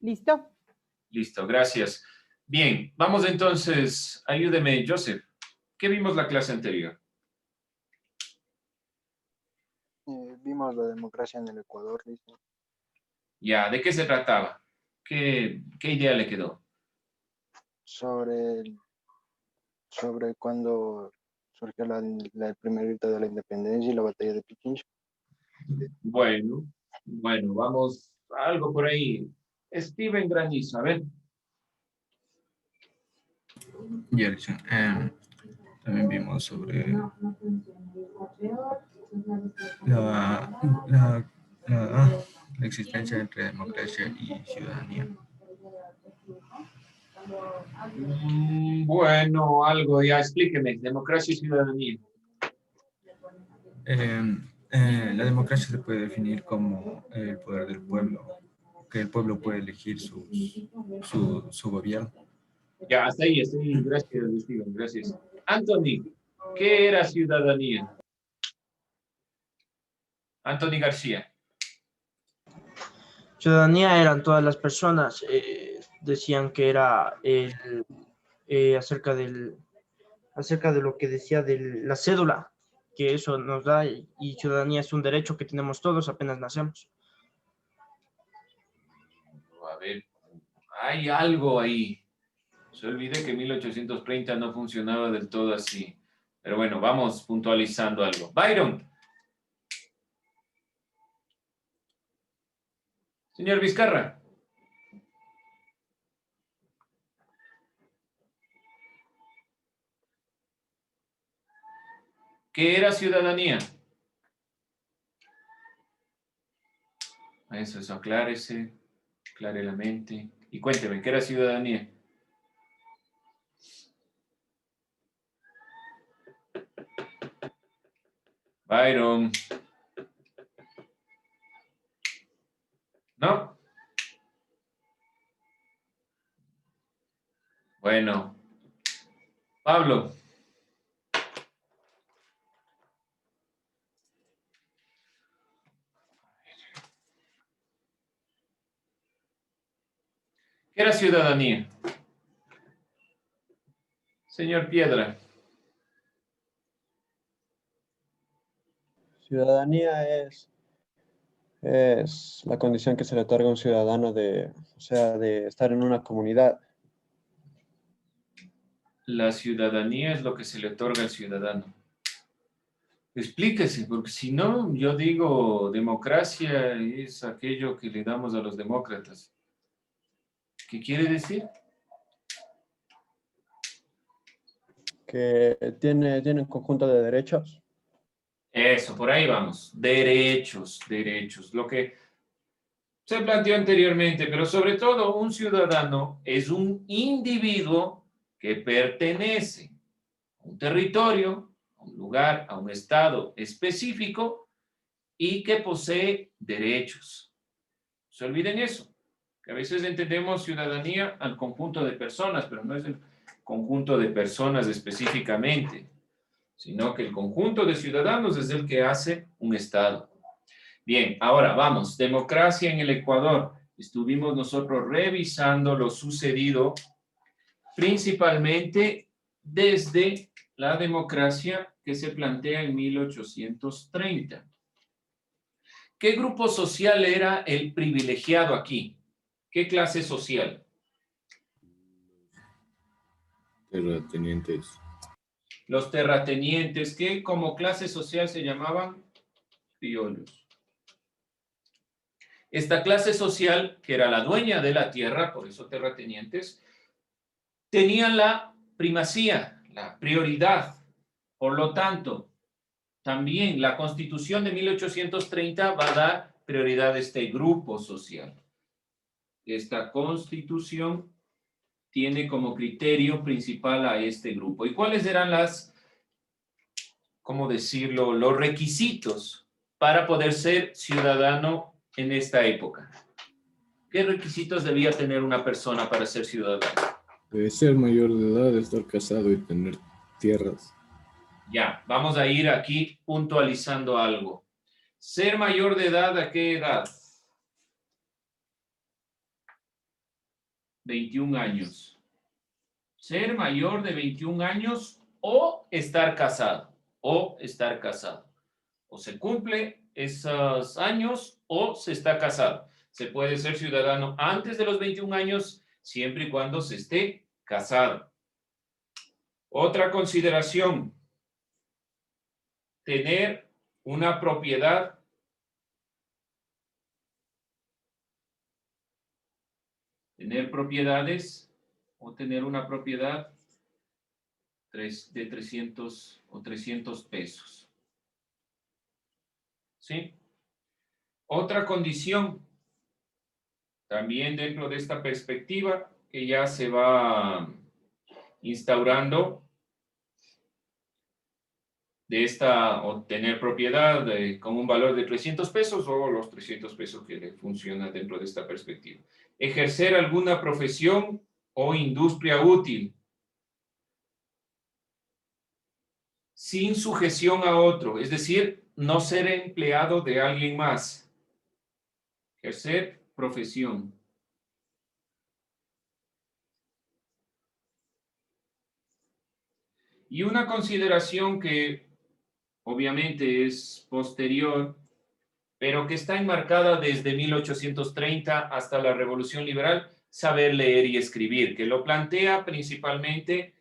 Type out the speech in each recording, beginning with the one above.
¿Listo? Listo, gracias. Bien, vamos entonces, ayúdeme, Joseph. ¿Qué vimos la clase anterior? Vimos la democracia en el Ecuador, dice. Ya, ¿de qué se trataba? ¿Qué idea le quedó? Sobre cuando surgió el primer grito de la independencia y la batalla de Pichincha. Bueno, vamos, algo por ahí. Steven Granizo, a ver. Y Alison, también vimos sobre la existencia entre democracia y ciudadanía. Bueno, algo, ya explíqueme. Democracia y ciudadanía. La democracia se puede definir como el poder del pueblo, que el pueblo puede elegir su gobierno. Ya, hasta ahí. Gracias, Steven, gracias. Anthony, ¿qué era ciudadanía? Anthony García. Ciudadanía eran todas las personas, decían que era acerca de lo que decía de la cédula, que eso nos da, y ciudadanía es un derecho que tenemos todos apenas nacemos. A ver, hay algo ahí. Se olvidé que 1830 no funcionaba del todo así. Pero bueno, vamos puntualizando algo. Byron. Señor Vizcarra. ¿Qué era ciudadanía? Eso, aclárese, aclare la mente. Y cuénteme, ¿qué era ciudadanía? Byron. ¿No? Bueno. Pablo. ¿Qué era ciudadanía? Señor Piedra. Ciudadanía es la condición que se le otorga a un ciudadano de estar en una comunidad. La ciudadanía es lo que se le otorga al ciudadano. Explíquese, porque si no, yo digo, democracia es aquello que le damos a los demócratas. ¿Qué quiere decir? Que tiene un conjunto de derechos. Eso, por ahí vamos. Derechos. Lo que se planteó anteriormente, pero sobre todo un ciudadano es un individuo que pertenece a un territorio, a un lugar, a un estado específico y que posee derechos. No se olviden eso, que a veces entendemos ciudadanía al conjunto de personas, pero no es el conjunto de personas específicamente, sino que el conjunto de ciudadanos es el que hace un estado. Bien, ahora vamos, democracia en el Ecuador. Estuvimos nosotros revisando lo sucedido principalmente desde la democracia que se plantea en 1830. ¿Qué grupo social era el privilegiado aquí? ¿Qué clase social? Terratenientes. Los terratenientes, que como clase social se llamaban criollos. Esta clase social, que era la dueña de la tierra, por eso terratenientes, tenían la primacía, la prioridad. Por lo tanto, también la Constitución de 1830 va a dar prioridad a este grupo social. Esta Constitución tiene como criterio principal a este grupo. ¿Y cuáles eran cómo decirlo, los requisitos para poder ser ciudadano en esta época? ¿Qué requisitos debía tener una persona para ser ciudadano? Debe ser mayor de edad, estar casado y tener tierras. Ya, vamos a ir aquí puntualizando algo. ¿Ser mayor de edad a qué edad? 21 años. Ser mayor de 21 años o estar casado. O estar casado. O se cumple esos años o se está casado. Se puede ser ciudadano antes de los 21 años siempre y cuando se esté casado. Otra consideración. Tener una propiedad tener propiedades o tener una propiedad de 300 o 300 pesos. ¿Sí? Otra condición, también dentro de esta perspectiva, que ya se va instaurando de esta, obtener propiedad con un valor de 300 pesos o los 300 pesos que le funciona dentro de esta perspectiva. Ejercer alguna profesión o industria útil sin sujeción a otro, es decir, no ser empleado de alguien más. Ejercer profesión. Y una consideración que obviamente es posterior, pero que está enmarcada desde 1830 hasta la Revolución Liberal, saber leer y escribir, que lo plantea principalmente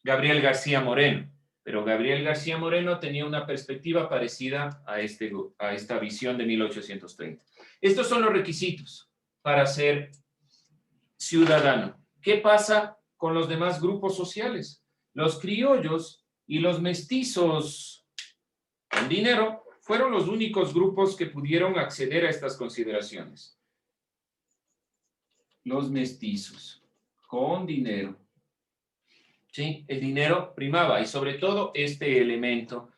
Gabriel García Moreno. Pero Gabriel García Moreno tenía una perspectiva parecida a esta visión de 1830. Estos son los requisitos para ser ciudadano. ¿Qué pasa con los demás grupos sociales? Los criollos y los mestizos con dinero fueron los únicos grupos que pudieron acceder a estas consideraciones. Los mestizos con dinero. Sí, el dinero primaba y sobre todo este elemento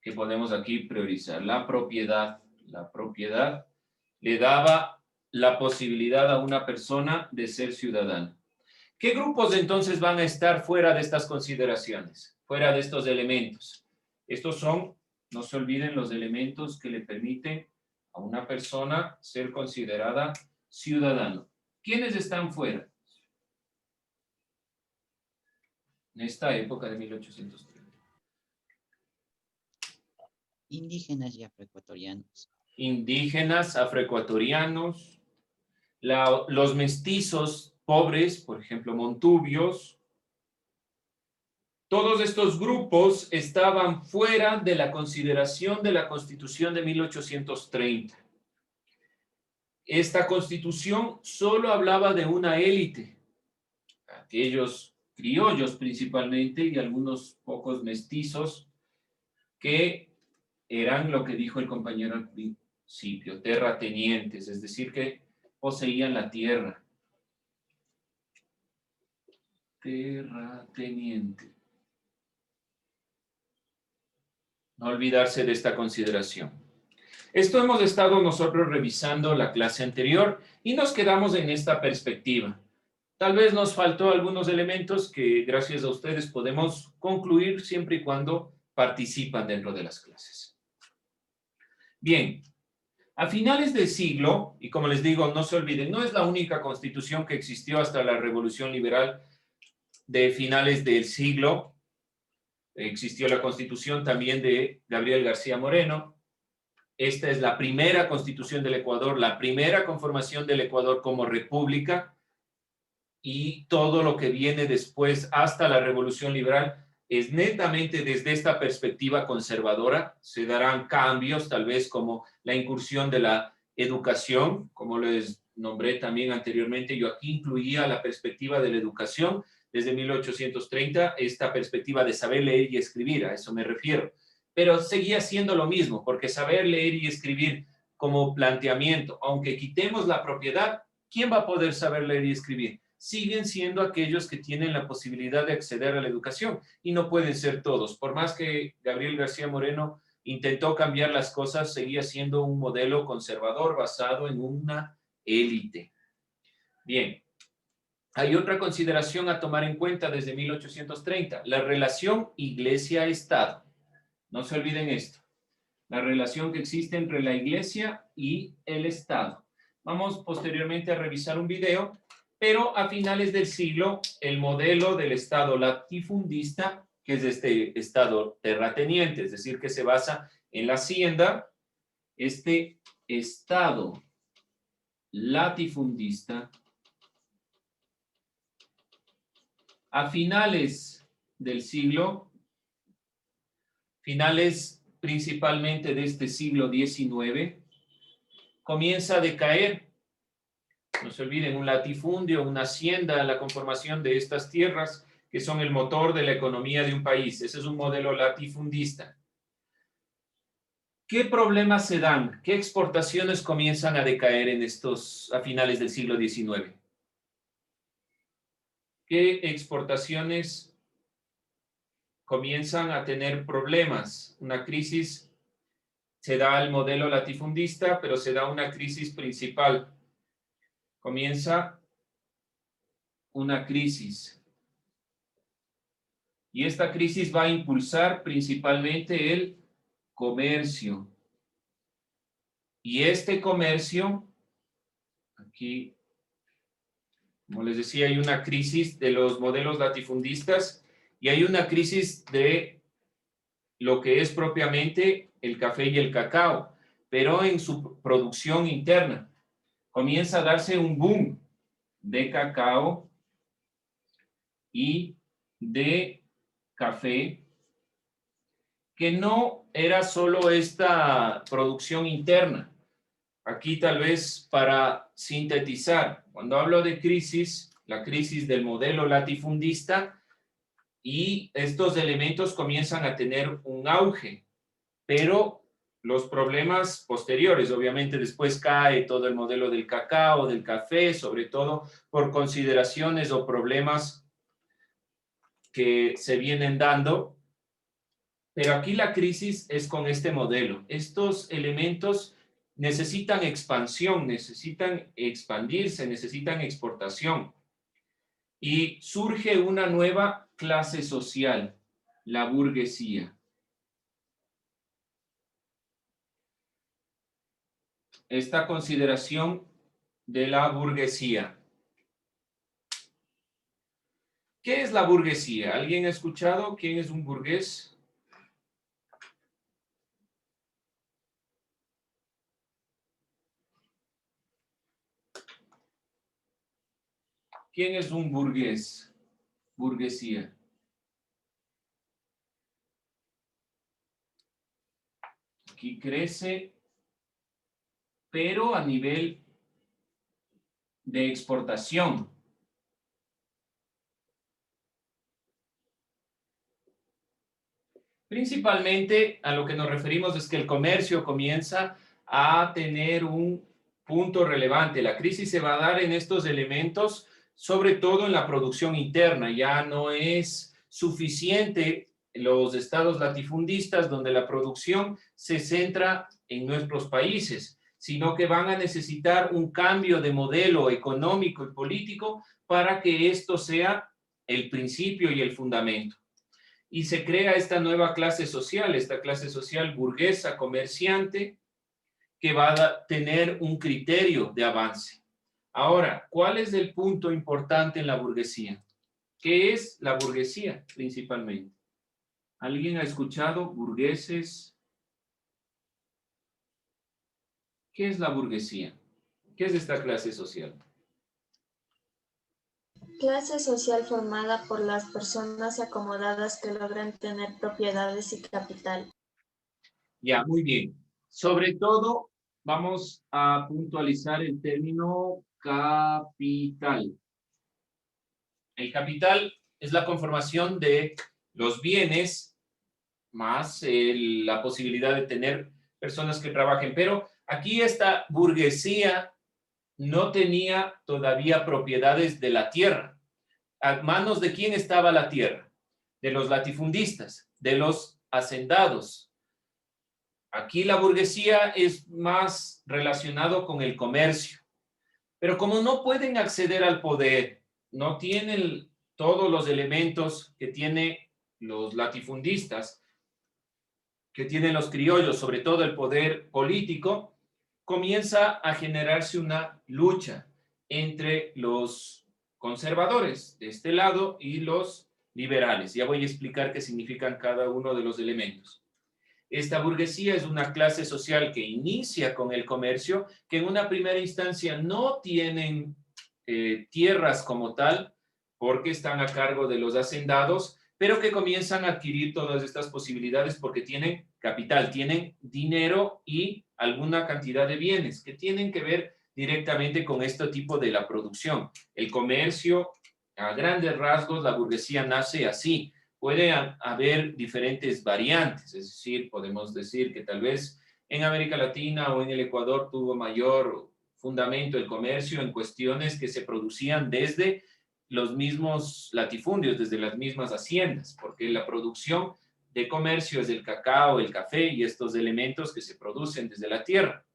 que podemos aquí priorizar, la propiedad. La propiedad le daba la posibilidad a una persona de ser ciudadana. ¿Qué grupos entonces van a estar fuera de estas consideraciones? Fuera de estos elementos. Estos son, no se olviden, los elementos que le permiten a una persona ser considerada ciudadano. ¿Quiénes están fuera? En esta época de 1830. Indígenas y afroecuatorianos. Indígenas, afroecuatorianos, los mestizos pobres, por ejemplo, montubios. Todos estos grupos estaban fuera de la consideración de la Constitución de 1830. Esta Constitución solo hablaba de una élite, aquellos criollos principalmente y algunos pocos mestizos que eran lo que dijo el compañero al principio, terratenientes, es decir, que poseían la tierra. Terrateniente. No olvidarse de esta consideración. Esto hemos estado nosotros revisando la clase anterior y nos quedamos en esta perspectiva. Tal vez nos faltó algunos elementos que gracias a ustedes podemos concluir siempre y cuando participan dentro de las clases. Bien, a finales del siglo, y como les digo, no se olviden, no es la única constitución que existió hasta la Revolución Liberal de finales del siglo. Existió la constitución también de Gabriel García Moreno. Esta es la primera constitución del Ecuador, la primera conformación del Ecuador como república, y todo lo que viene después hasta la Revolución Liberal es netamente desde esta perspectiva conservadora. Se darán cambios, tal vez como la incursión de la educación, como les nombré también anteriormente. Yo aquí incluía la perspectiva de la educación desde 1830, esta perspectiva de saber leer y escribir, a eso me refiero. Pero seguía siendo lo mismo, porque saber leer y escribir como planteamiento, aunque quitemos la propiedad, ¿quién va a poder saber leer y escribir? Siguen siendo aquellos que tienen la posibilidad de acceder a la educación y no pueden ser todos. Por más que Gabriel García Moreno intentó cambiar las cosas, seguía siendo un modelo conservador basado en una élite. Bien, hay otra consideración a tomar en cuenta desde 1830, la relación iglesia-estado. No se olviden esto, la relación que existe entre la iglesia y el estado. Vamos posteriormente a revisar un video Pero a finales del siglo, el modelo del Estado latifundista, que es este Estado terrateniente, es decir, que se basa en la hacienda, este Estado latifundista, a finales del siglo, finales principalmente de este siglo XIX, comienza a decaer. No se olviden, un latifundio, una hacienda, la conformación de estas tierras que son el motor de la economía de un país. Ese es un modelo latifundista. ¿Qué problemas se dan? ¿Qué exportaciones comienzan a decaer a finales del siglo XIX? ¿Qué exportaciones comienzan a tener problemas? Una crisis, se da el modelo latifundista, pero se da una crisis principal. Comienza una crisis. Y esta crisis va a impulsar principalmente el comercio. Y este comercio, aquí, como les decía, hay una crisis de los modelos latifundistas y hay una crisis de lo que es propiamente el café y el cacao, pero en su producción interna. Comienza a darse un boom de cacao y de café, que no era solo esta producción interna. Aquí tal vez para sintetizar, cuando hablo de crisis, la crisis del modelo latifundista, y estos elementos comienzan a tener un auge, pero los problemas posteriores, obviamente después cae todo el modelo del cacao, del café, sobre todo por consideraciones o problemas que se vienen dando, pero aquí la crisis es con este modelo. Estos elementos necesitan expansión, necesitan expandirse, necesitan exportación. Y surge una nueva clase social, la burguesía. Esta consideración de la burguesía. ¿Qué es la burguesía? ¿Alguien ha escuchado quién es un burgués? ¿Quién es un burgués? Burguesía. Aquí crece, pero a nivel de exportación. Principalmente a lo que nos referimos es que el comercio comienza a tener un punto relevante. La crisis se va a dar en estos elementos, sobre todo en la producción interna. Ya no es suficiente los estados latifundistas donde la producción se centra en nuestros países, sino que van a necesitar un cambio de modelo económico y político para que esto sea el principio y el fundamento. Y se crea esta nueva clase social, esta clase social burguesa, comerciante, que va a tener un criterio de avance. Ahora, ¿cuál es el punto importante en la burguesía? ¿Qué es la burguesía principalmente? ¿Alguien ha escuchado burgueses? ¿Qué es la burguesía? ¿Qué es esta clase social? Clase social formada por las personas acomodadas que logran tener propiedades y capital. Ya, muy bien. Sobre todo, vamos a puntualizar el término capital. El capital es la conformación de los bienes más la posibilidad de tener personas que trabajen. Pero aquí esta burguesía no tenía todavía propiedades de la tierra. ¿A manos de quién estaba la tierra? De los latifundistas, de los hacendados. Aquí la burguesía es más relacionado con el comercio. Pero como no pueden acceder al poder, no tienen todos los elementos que tienen los latifundistas, que tienen los criollos, sobre todo el poder político, comienza a generarse una lucha entre los conservadores de este lado y los liberales. Ya voy a explicar qué significan cada uno de los elementos. Esta burguesía es una clase social que inicia con el comercio, que en una primera instancia no tienen tierras como tal, porque están a cargo de los hacendados, pero que comienzan a adquirir todas estas posibilidades porque tienen capital, tienen dinero y alguna cantidad de bienes que tienen que ver directamente con este tipo de la producción. El comercio, a grandes rasgos, la burguesía nace así. Puede haber diferentes variantes, es decir, podemos decir que tal vez en América Latina o en el Ecuador tuvo mayor fundamento el comercio en cuestiones que se producían desde los mismos latifundios, desde las mismas haciendas, porque la producción de comercio es el cacao, el café y estos elementos que se producen desde la tierra.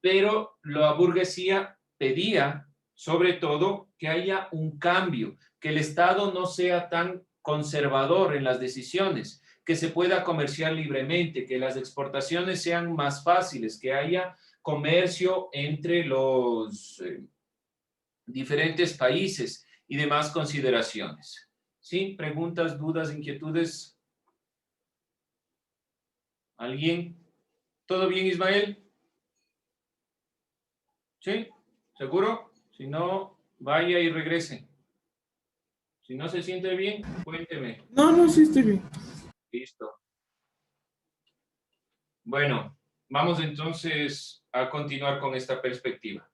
Pero la burguesía pedía, sobre todo, que haya un cambio, que el Estado no sea tan conservador en las decisiones, que se pueda comerciar libremente, que las exportaciones sean más fáciles, que haya comercio entre los diferentes países y demás consideraciones. ¿Sí? ¿Preguntas, dudas, inquietudes? ¿Alguien? ¿Todo bien, Ismael? ¿Sí? ¿Seguro? Si no, vaya y regrese. Si no se siente bien, cuénteme. No, sí estoy bien. Listo. Bueno, vamos entonces a continuar con esta perspectiva.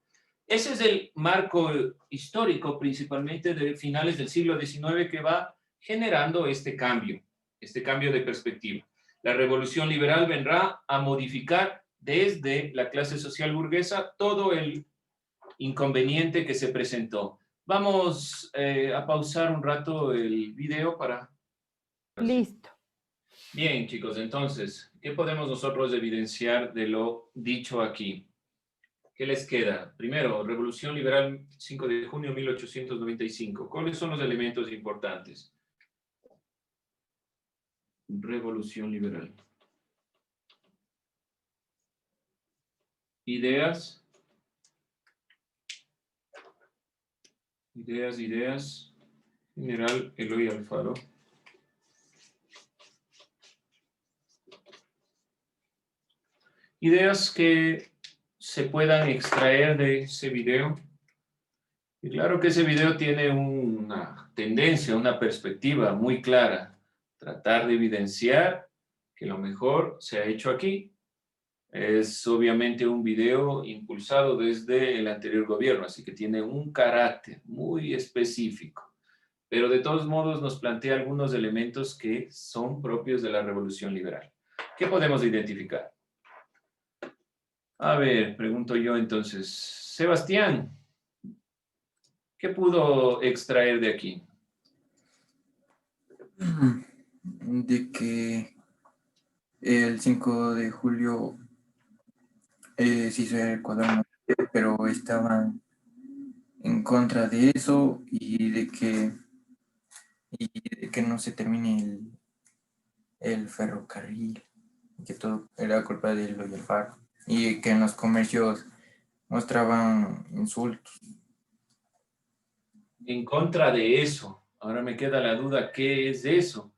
Ese es el marco histórico, principalmente de finales del siglo XIX, que va generando este cambio de perspectiva. La revolución liberal vendrá a modificar desde la clase social burguesa todo el inconveniente que se presentó. Vamos a pausar un rato el video para... Listo. Bien, chicos, entonces, ¿qué podemos nosotros evidenciar de lo dicho aquí? ¿Qué les queda? Primero, Revolución Liberal, 5 de junio de 1895. ¿Cuáles son los elementos importantes? Revolución Liberal. Ideas. Ideas. General Eloy Alfaro. Ideas que se puedan extraer de ese video. Y claro que ese video tiene una tendencia, una perspectiva muy clara. Tratar de evidenciar que lo mejor se ha hecho aquí. Es obviamente un video impulsado desde el anterior gobierno, así que tiene un carácter muy específico. Pero de todos modos nos plantea algunos elementos que son propios de la Revolución Liberal. ¿Qué podemos identificar? A ver, pregunto yo entonces. Sebastián, ¿qué pudo extraer de aquí? De que el 5 de julio se hizo el Ecuador, pero estaban en contra de eso y de que no se termine el ferrocarril, que todo era culpa de Eloy Alfaro, y que en los comercios mostraban insultos. En contra de eso. Ahora me queda la duda, ¿qué es eso?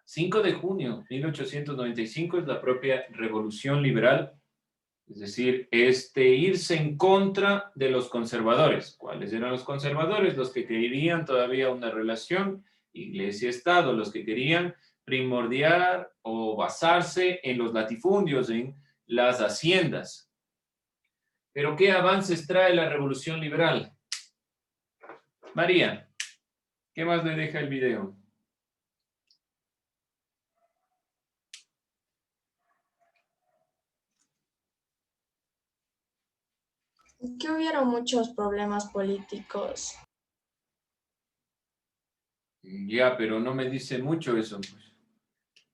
5 de junio de 1895 es la propia Revolución Liberal, es decir, irse en contra de los conservadores. ¿Cuáles eran los conservadores? Los que querían todavía una relación iglesia-estado, los que querían primordiar o basarse en los latifundios, en las haciendas. Pero ¿qué avances trae la Revolución Liberal? María, ¿qué más le deja el video? Que hubieron muchos problemas políticos. Ya, pero no me dice mucho eso, pues.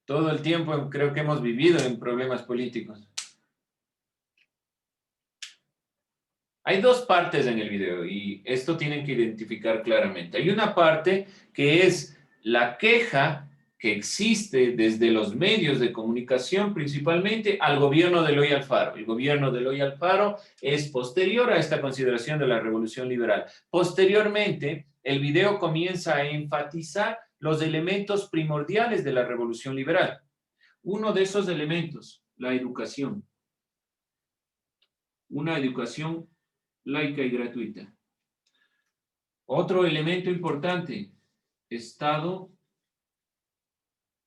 Todo el tiempo creo que hemos vivido en problemas políticos. Hay dos partes en el video y esto tienen que identificar claramente. Hay una parte que es la queja que existe desde los medios de comunicación, principalmente al gobierno de Eloy Alfaro. El gobierno de Eloy Alfaro es posterior a esta consideración de la Revolución Liberal. Posteriormente, el video comienza a enfatizar los elementos primordiales de la revolución liberal. Uno de esos elementos, la educación. Una educación laica y gratuita. Otro elemento importante, Estado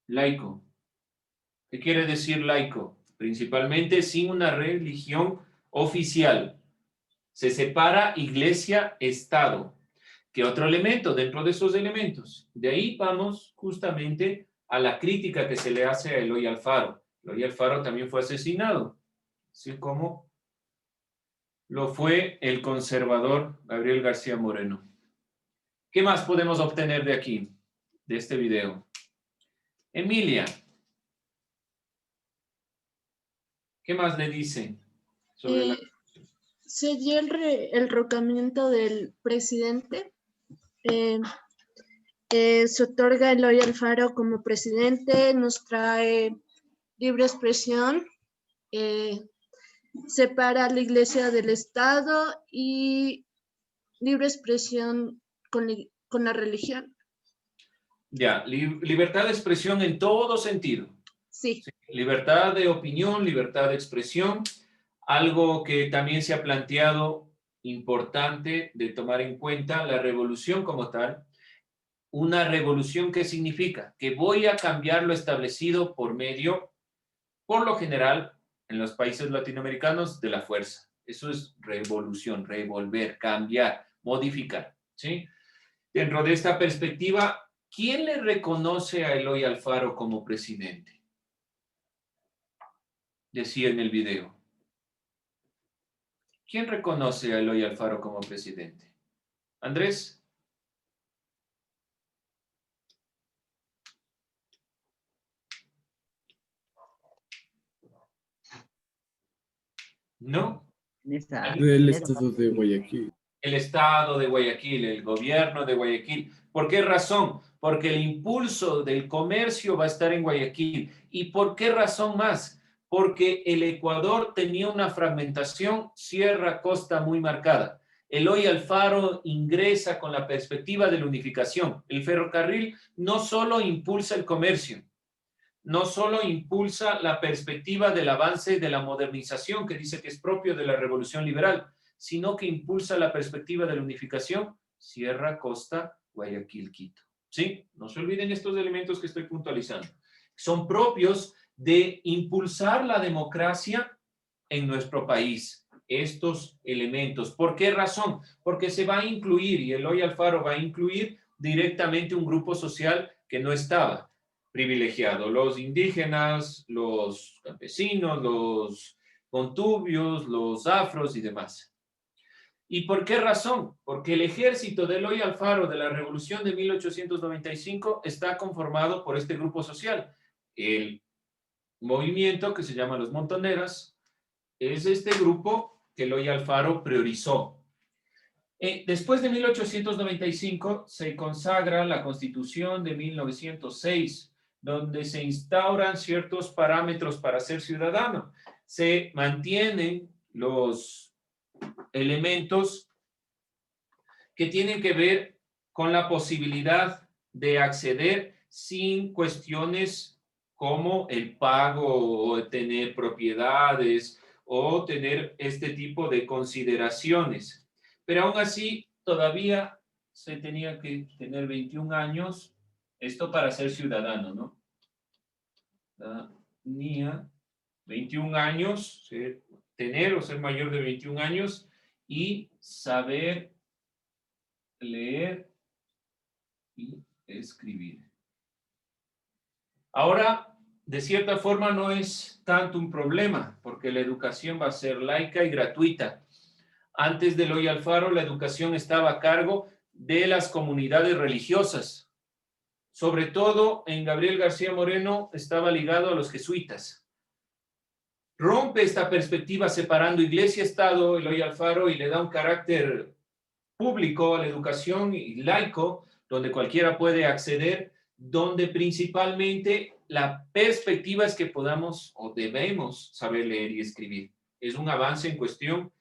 laico. ¿Qué quiere decir laico? Principalmente sin una religión oficial. Se separa iglesia-estado. ¿Qué otro elemento dentro de esos elementos? De ahí vamos justamente a la crítica que se le hace a Eloy Alfaro. Eloy Alfaro también fue asesinado, así como lo fue el conservador Gabriel García Moreno. ¿Qué más podemos obtener de aquí, de este video? Emilia, ¿qué más le dice sobre la... Se dio el rocamiento del presidente. Se otorga a Eloy Alfaro como presidente, nos trae libre expresión, separa a la iglesia del Estado y libre expresión con la religión. Ya, libertad de expresión en todo sentido. Sí. Libertad de opinión, libertad de expresión, algo que también se ha planteado importante de tomar en cuenta, la revolución como tal. Una revolución, ¿qué significa? Que voy a cambiar lo establecido por medio, por lo general, en los países latinoamericanos, de la fuerza. Eso es revolución, revolver, cambiar, modificar, ¿sí? Dentro de esta perspectiva, ¿quién le reconoce a Eloy Alfaro como presidente? Decía en el video. ¿Quién reconoce a Eloy Alfaro como presidente? ¿Andrés? ¿No? El Estado de Guayaquil. El Estado de Guayaquil, el gobierno de Guayaquil. ¿Por qué razón? Porque el impulso del comercio va a estar en Guayaquil. ¿Y por qué razón más? Porque el Ecuador tenía una fragmentación sierra-costa muy marcada. Eloy Alfaro ingresa con la perspectiva de la unificación. El ferrocarril no solo impulsa el comercio, no solo impulsa la perspectiva del avance de la modernización, que dice que es propio de la revolución liberal, sino que impulsa la perspectiva de la unificación, Sierra, Costa, Guayaquil, Quito. ¿Sí? No se olviden estos elementos que estoy puntualizando. Son propios de impulsar la democracia en nuestro país. Estos elementos. ¿Por qué razón? Porque se va a incluir, y Eloy Alfaro va a incluir directamente un grupo social que no estaba privilegiado. Los indígenas, los campesinos, los contubios, los afros y demás. ¿Y por qué razón? Porque el ejército de Eloy Alfaro de la Revolución de 1895 está conformado por este grupo social. El movimiento que se llama los Montoneras es este grupo que Eloy Alfaro priorizó. Después de 1895 se consagra la Constitución de 1906, donde se instauran ciertos parámetros para ser ciudadano. Se mantienen los elementos que tienen que ver con la posibilidad de acceder sin cuestiones como el pago o tener propiedades o tener este tipo de consideraciones. Pero aún así, todavía se tenía que tener 21 años, esto para ser ciudadano, ¿no? Tenía 21 años, tener o ser mayor de 21 años y saber leer y escribir. Ahora, de cierta forma, no es tanto un problema, porque la educación va a ser laica y gratuita. Antes de Eloy Alfaro, la educación estaba a cargo de las comunidades religiosas. Sobre todo, en Gabriel García Moreno estaba ligado a los jesuitas. Rompe esta perspectiva separando iglesia-estado, Eloy Alfaro, y le da un carácter público a la educación y laico, donde cualquiera puede acceder, donde principalmente la perspectiva es que podamos o debemos saber leer y escribir. Es un avance en cuestión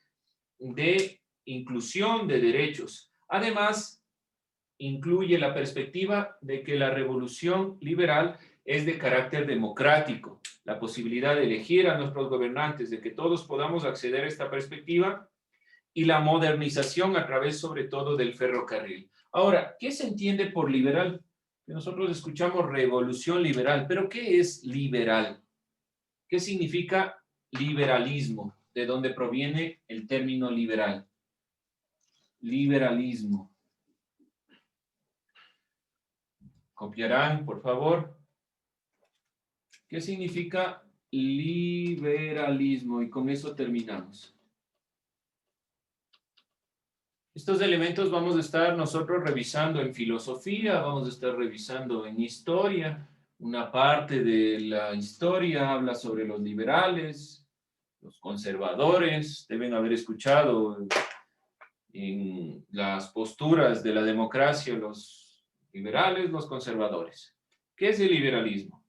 de inclusión de derechos. Además, incluye la perspectiva de que la revolución liberal es de carácter democrático, la posibilidad de elegir a nuestros gobernantes, de que todos podamos acceder a esta perspectiva, y la modernización a través sobre todo del ferrocarril. Ahora, ¿qué se entiende por liberal? Nosotros escuchamos revolución liberal, pero ¿qué es liberal? ¿Qué significa liberalismo? ¿De dónde proviene el término liberal? Liberalismo. Copiarán, por favor. ¿Qué significa liberalismo? Y con eso terminamos. Estos elementos vamos a estar nosotros revisando en filosofía, vamos a estar revisando en historia. Una parte de la historia habla sobre los liberales, los conservadores. Deben haber escuchado en las posturas de la democracia los liberales, los conservadores. ¿Qué es el liberalismo?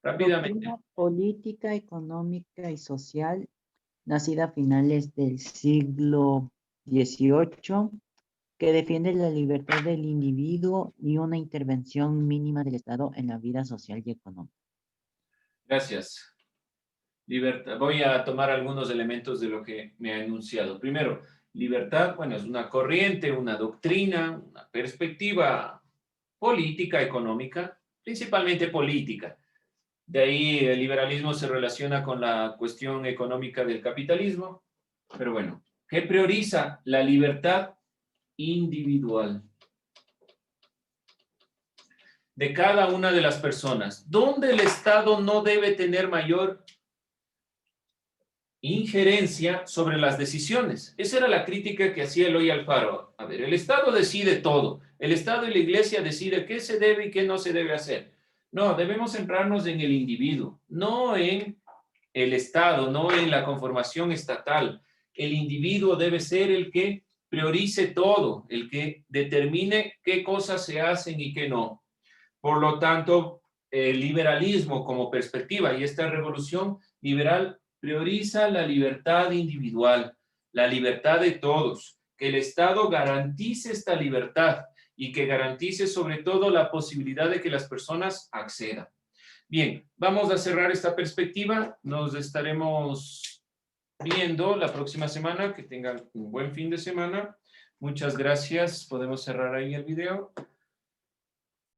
Rápidamente. Doctrina política, económica y social, nacida a finales del siglo XVIII, que defiende la libertad del individuo y una intervención mínima del Estado en la vida social y económica. Gracias. Libertad. Voy a tomar algunos elementos de lo que me ha enunciado. Primero, libertad, bueno, es una corriente, una doctrina, una perspectiva política, económica, principalmente política. De ahí el liberalismo se relaciona con la cuestión económica del capitalismo, pero bueno, ¿qué prioriza? La libertad individual de cada una de las personas, donde el Estado no debe tener mayor injerencia sobre las decisiones. Esa era la crítica que hacía Eloy Alfaro. A ver, el Estado decide todo. El Estado y la Iglesia deciden qué se debe y qué no se debe hacer. No, debemos centrarnos en el individuo, no en el Estado, no en la conformación estatal. El individuo debe ser el que priorice todo, el que determine qué cosas se hacen y qué no. Por lo tanto, el liberalismo como perspectiva y esta revolución liberal prioriza la libertad individual, la libertad de todos, que el Estado garantice esta libertad y que garantice sobre todo la posibilidad de que las personas accedan. Bien, vamos a cerrar esta perspectiva. Nos estaremos viendo la próxima semana. Que tengan un buen fin de semana. Muchas gracias. Podemos cerrar ahí el video.